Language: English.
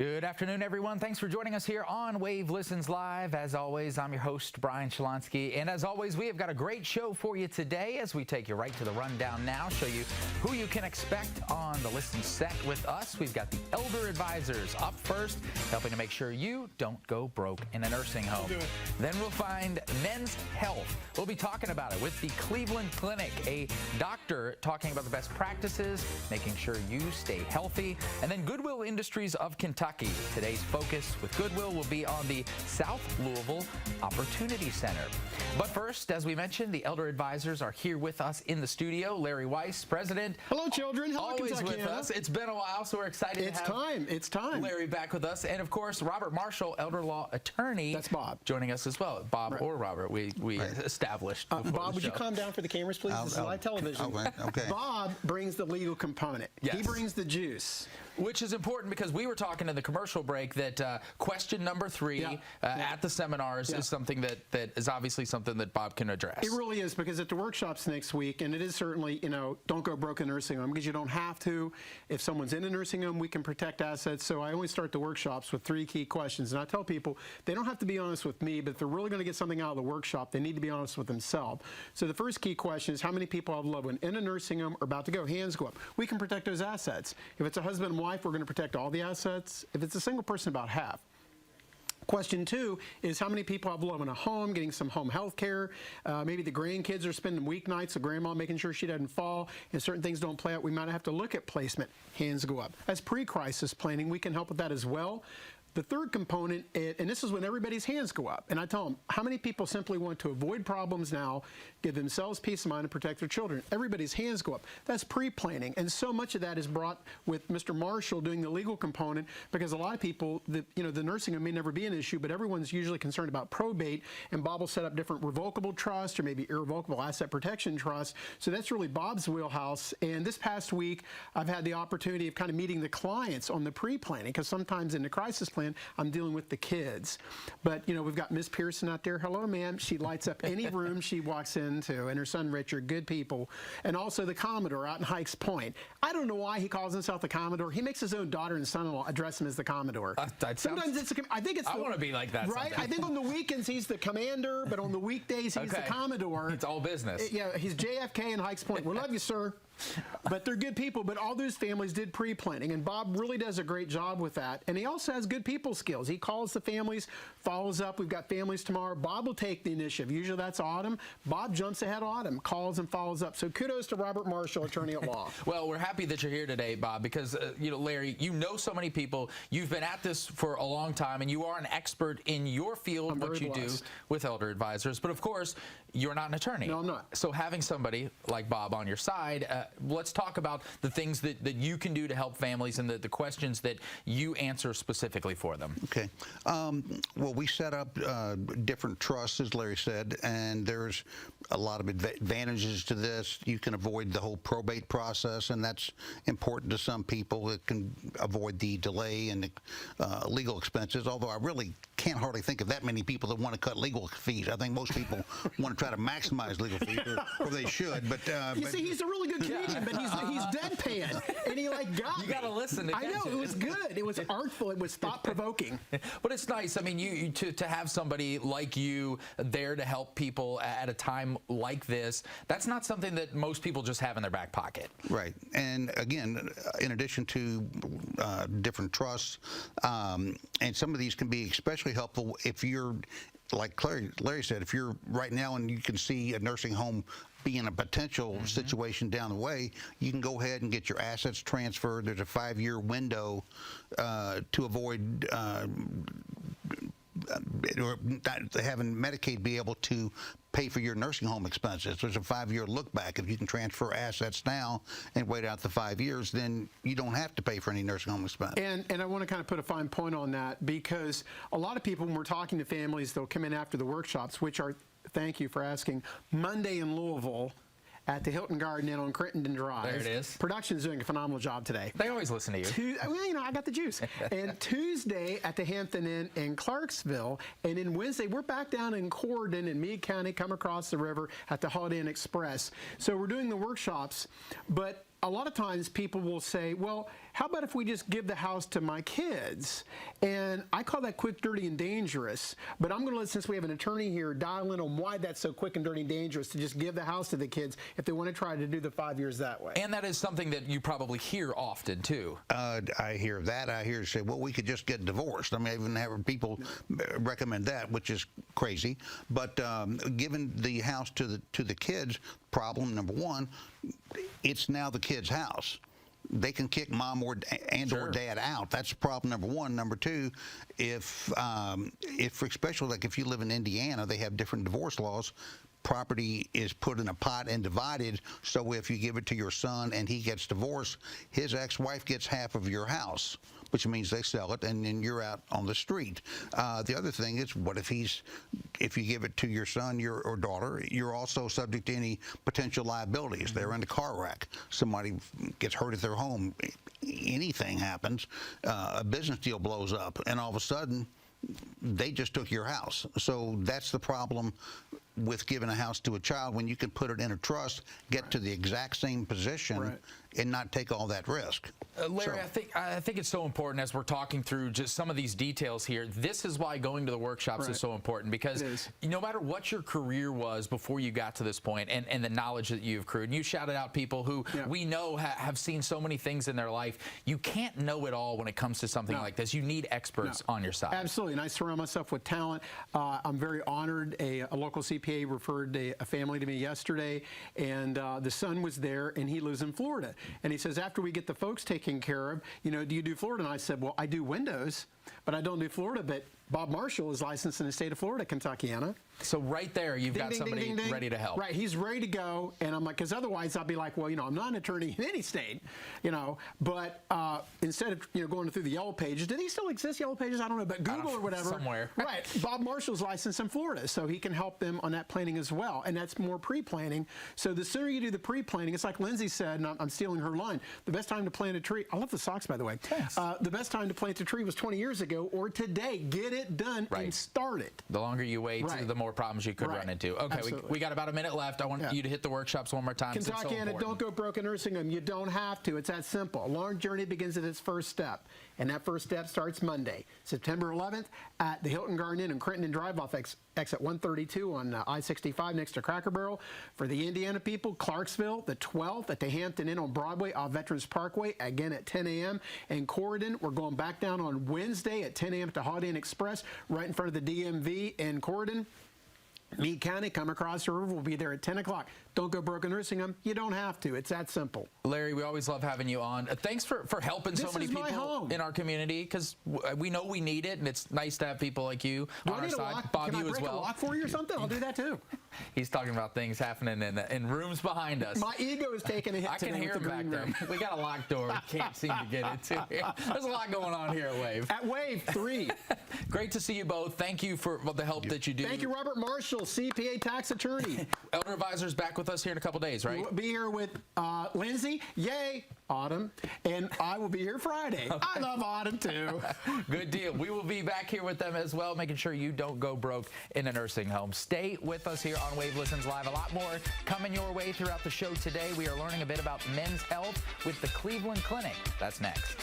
Good afternoon, everyone. Thanks for joining us here on Wave Listens Live. As always, I'm your host, Brian Shalansky. And as always, we have got a great show for you today as we take you right to the rundown now, show you who you can expect on the Listen set with us. We've got the Elder Advisors up first, helping to make sure you don't go broke in a nursing home. Then we'll find Men's Health. We'll be talking about it with the Cleveland Clinic, a doctor talking about the best practices, making sure you stay healthy. And then Goodwill Industries of Kentucky. Today's focus with Goodwill will be on the South Louisville Opportunity Center. But first, as we mentioned, the Elder Advisors are here with us in the studio. Larry Weiss, president. Hello, children. Hello, always Kentucky. With us. It's been a while, so we're excited to have It's time. Larry back with us. And, of course, Robert Marshall, elder law attorney. That's Bob. Joining us as well. Bob or Robert, we established. Bob, would you calm down for the cameras, please? This is live television. Okay. Bob brings the legal component. Yes. He brings the juice. Which is important because we were talking in the commercial break that question number 3 at the seminars is something that is obviously something that Bob can address. It really is, because at the workshops next week, and it is certainly, don't go broke in a nursing home, because you don't have to. If someone's in a nursing home, we can protect assets. So I always start the workshops with 3 key questions. And I tell people, they don't have to be honest with me, but if they're really going to get something out of the workshop, they need to be honest with themselves. So the first key question is, how many people have a loved one in a nursing home or about to go? Hands go up. We can protect those assets. If it's a husband and wife, we're going to protect all the assets. If it's a single person, about half. Question 2 is, how many people have love in a home, getting some home health care? Maybe the grandkids are spending weeknights, so grandma making sure she doesn't fall, and certain things don't play out. We might have to look at placement. Hands go up. As pre-crisis planning, we can help with that as well. The third component, and this is when everybody's hands go up, and I tell them, how many people simply want to avoid problems now, give themselves peace of mind, and protect their children? Everybody's hands go up. That's pre-planning, and so much of that is brought with Mr. Marshall doing the legal component, because a lot of people, the nursing home may never be an issue, but everyone's usually concerned about probate, and Bob will set up different revocable trusts or maybe irrevocable asset protection trusts. So that's really Bob's wheelhouse. And this past week, I've had the opportunity of kind of meeting the clients on the pre-planning, because sometimes in the crisis plan, I'm dealing with the kids. But, we've got Miss Pearson out there. Hello, ma'am. She lights up any room she walks into, and her son Richard, good people. And also the Commodore out in Hikes Point. I don't know why he calls himself the Commodore. He makes his own daughter and son-in-law address him as the Commodore. Sometimes I want to be like that. Right? I think on the weekends he's the commander, but on the weekdays he's the Commodore. It's all business. Yeah, he's JFK in Hikes Point. We love you, sir. But they're good people. But all those families did pre-planning, and Bob really does a great job with that. And he also has good people skills. He calls the families, follows up. We've got families tomorrow. Bob will take the initiative. Usually that's Autumn. Bob jumps ahead of Autumn, calls and follows up. So kudos to Robert Marshall, attorney at law. Well, we're happy that you're here today, Bob, because, Larry, you know so many people. You've been at this for a long time, and you are an expert in your field, what you do with Elder Advisors. But, of course, you're not an attorney. No, I'm not. So having somebody like Bob on your side, let's talk about the things that you can do to help families and the questions that you answer specifically for them. Okay. Well, we set up different trusts, as Larry said, and there's a lot of advantages to this. You can avoid the whole probate process, and that's important to some people. It can avoid the delay and the legal expenses, although I really can't hardly think of that many people that want to cut legal fees. I think most people want to try to maximize legal fees, or they should. But you see, he's a really good comedian, but he's deadpan, and he got me. You got to listen. I know, it was good. It was artful. It was thought-provoking. But it's nice. I mean, to have somebody like you there to help people at a time like this, that's not something that most people just have in their back pocket. Right. And again, in addition to different trusts, and some of these can be especially helpful if you're, like Larry said, if you're right now and you can see a nursing home being a potential situation down the way, you can go ahead and get your assets transferred. There's a 5-year window to avoid or having Medicaid be able to pay for your nursing home expenses. There's a 5-year look back. If you can transfer assets now and wait out the 5 years, then you don't have to pay for any nursing home expense. And I want to kind of put a fine point on that, because a lot of people, when we're talking to families, they'll come in after the workshops, which are, thank you for asking, Monday in Louisville at the Hilton Garden Inn on Crittenden Drive. There it is. Production's doing a phenomenal job today. They always listen to you. Well, I got the juice. And Tuesday at the Hampton Inn in Clarksville, and then Wednesday we're back down in Corydon in Meade County, come across the river at the Holiday Inn Express. So we're doing the workshops, but a lot of times people will say, well, how about if we just give the house to my kids? And I call that quick, dirty, and dangerous. But I'm going to let, since we have an attorney here, dial in on why that's so quick and dirty and dangerous to just give the house to the kids if they want to try to do the 5 years that way. And that is something that you probably hear often, too. I hear that. I hear say, well, we could just get divorced. I mean, I even have people recommend that, which is crazy. But giving the house to the kids, problem number one, it's now the kid's house. They can kick mom or dad out. That's problem number one. Number two, if especially like if you live in Indiana, they have different divorce laws. Property is put in a pot and divided, so if you give it to your son and he gets divorced, his ex-wife gets half of your house, which means they sell it and then you're out on the street. The other thing is, what if you give it to your son or daughter, you're also subject to any potential liabilities. They're in a car wreck, somebody gets hurt at their home, anything happens, a business deal blows up, and all of a sudden, they just took your house. So that's the problem with giving a house to a child, when you can put it in a trust, get to the exact same position, and not take all that risk. Larry, I think it's so important as we're talking through just some of these details here. This is why going to the workshops is so important, because no matter what your career was before you got to this point, and the knowledge that you've accrued, and you shouted out people who we know have seen so many things in their life. You can't know it all when it comes to something like this. You need experts on your side. Absolutely, and I surround myself with talent. I'm very honored. A local CPA referred a family to me yesterday, and the son was there, and he lives in Florida. And he says, after we get the folks taken care of, do you do Florida? And I said, well, I do windows, but I don't do Florida. But Bob Marshall is licensed in the state of Florida, Kentuckiana. So right there, you've got somebody ready to help. Right, he's ready to go, and I'm like, because otherwise I'll be like, well, I'm not an attorney in any state, but instead of going through the Yellow Pages, do these still exist, Yellow Pages? I don't know, but Google or whatever. Somewhere. Right, Bob Marshall's licensed in Florida, so he can help them on that planning as well, and that's more pre-planning. So the sooner you do the pre-planning, it's like Lindsay said, and I'm stealing her line, the best time to plant a tree, I love the socks, by the way. Thanks. The best time to plant a tree was 20 years ago or today. Get it done and start it. The longer you wait, the more problems you could run into. Okay, we got about a minute left. I want you to hit the workshops one more time. Kentuckiana, don't go broke in nursing home. You don't have to. It's that simple. A long journey begins at its first step, and that first step starts Monday, September 11th, at the Hilton Garden Inn in Crittenden Drive off exit 132 on I-65 next to Cracker Barrel. For the Indiana people, Clarksville, the 12th at the Hampton Inn on Broadway off Veterans Parkway, again at 10 a.m. And Corydon, we're going back down on Wednesday at 10 a.m. to Holiday Inn Express, right in front of the DMV in Corydon. Meade County, come across the river. We'll be there at 10 o'clock. Don't go broke in nursing home. You don't have to. It's that simple. Larry, we always love having you on. Thanks for helping so many people in our community, because we know we need it, and it's nice to have people like you on our side. Bob, you as well. Can I break a lock for you or something? I'll do that too. He's talking about things happening in rooms behind us. My ego is taking a hit. I can hear him back there. We got a locked door. We can't seem to get into here. There's a lot going on here at Wave. At Wave 3. Great to see you both. Thank you for the help that you do. Thank you, Robert Marshall, CPA tax attorney. Elder Advisor's back with us here in a couple days, right? We'll be here with Lindsay, yay, Autumn, and I will be here Friday. Okay. I love Autumn, too. Good deal. We will be back here with them as well, making sure you don't go broke in a nursing home. Stay with us here on Wave Listens Live. A lot more coming your way throughout the show today. We are learning a bit about men's health with the Cleveland Clinic. That's next.